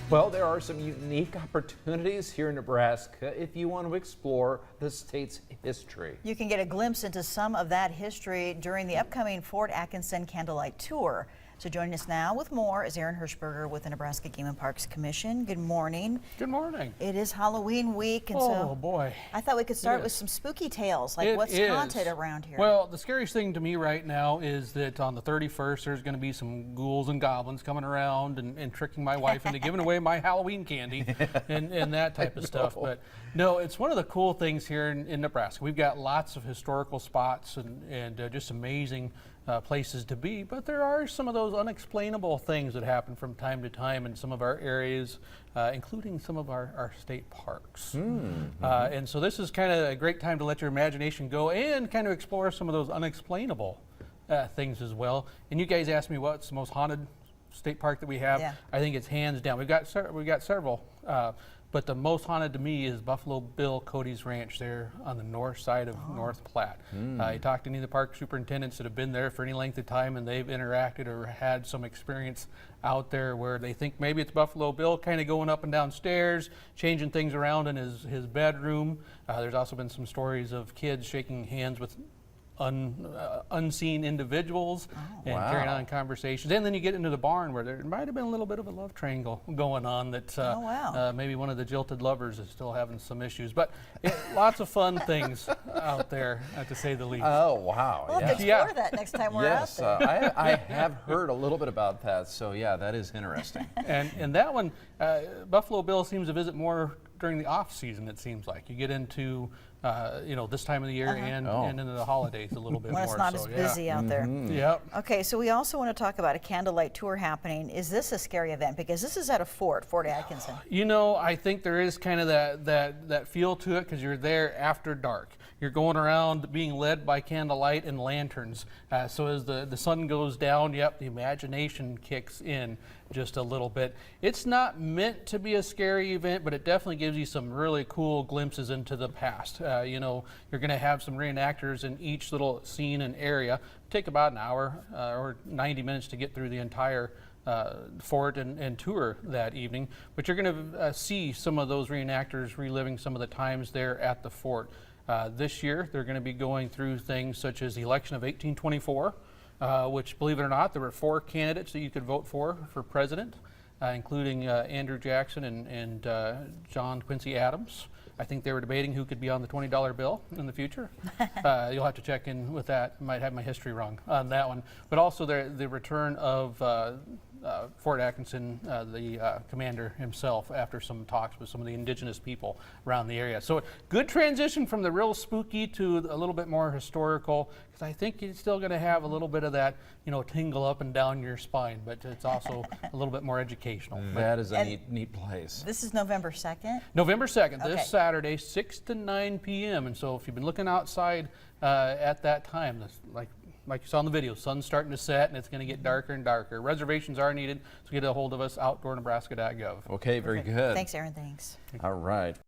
Well, there are some unique opportunities here in Nebraska if you want to explore the state's history. You can get a glimpse into some of that history during the upcoming Fort Atkinson Candlelight Tour. So joining us now with more is Aaron Hirschberger with the Nebraska Game and Parks Commission. Good morning. Good morning. It is Halloween week, and oh boy. I thought we could start with some spooky tales, like what's haunted around here. Well, the scariest thing to me right now is that on the 31st there's going to be some ghouls and goblins coming around and tricking my wife into giving away my Halloween candy and that type of stuff. But no, it's one of the cool things here in Nebraska. We've got lots of historical spots and just amazing places to be, but there are some of those unexplainable things that happen from time to time in some of our areas, including some of our state parks. And so this is kind of a great time to let your imagination go and kind of explore some of those unexplainable things as well. And you guys asked me what's the most haunted state park that we have. Yeah. I think it's hands down. We've got several. But the most haunted to me is Buffalo Bill Cody's Ranch there on the north side of North Platte. You talk to any of the park superintendents that have been there for any length of time and they've interacted or had some experience out there where they think maybe it's Buffalo Bill kind of going up and down stairs, changing things around in his bedroom. There's also been some stories of kids shaking hands with unseen individuals and carrying on conversations. And then you get into the barn where there might have been a little bit of a love triangle going on that maybe one of the jilted lovers is still having some issues. But lots of fun things out there, to say the least. Oh, wow. We'll have to explore that next time we're out there. I have heard a little bit about that, so yeah, that is interesting. And that one, Buffalo Bill seems to visit more during the off season, it seems like. You get into this time of the year and into the holidays a little bit more. When it's not as busy out there. Yep. Okay, so we also want to talk about a candlelight tour happening. Is this a scary event? Because this is at a Fort Atkinson. You know, I think there is kind of that feel to it because you're there after dark. You're going around being led by candlelight and lanterns. So as the sun goes down, the imagination kicks in just a little bit. It's not meant to be a scary event, but it definitely gives you some really cool glimpses into the past. You're going to have some reenactors in each little scene and area. Take about an hour or 90 minutes to get through the entire fort and tour that evening. But you're going to see some of those reenactors reliving some of the times there at the fort. This year, they're going to be going through things such as the election of 1824, which, believe it or not, there were 4 candidates that you could vote for president, including Andrew Jackson and John Quincy Adams. I think they were debating who could be on the $20 bill in the future. You'll have to check in with that. Might have my history wrong on that one. But also the return of Fort Atkinson, the commander himself, after some talks with some of the indigenous people around the area. So good transition from the real spooky to a little bit more historical, because I think you're still going to have a little bit of that, tingle up and down your spine, but it's also a little bit more educational. That is a neat place. This is November 2nd? November 2nd, this Saturday, 6 to 9 p.m. And so if you've been looking outside at that time, like you saw in the video, sun's starting to set and it's going to get darker and darker. Reservations are needed, so get a hold of us, outdoornebraska.gov. Okay, very good. Thanks, Aaron. Thanks. All right.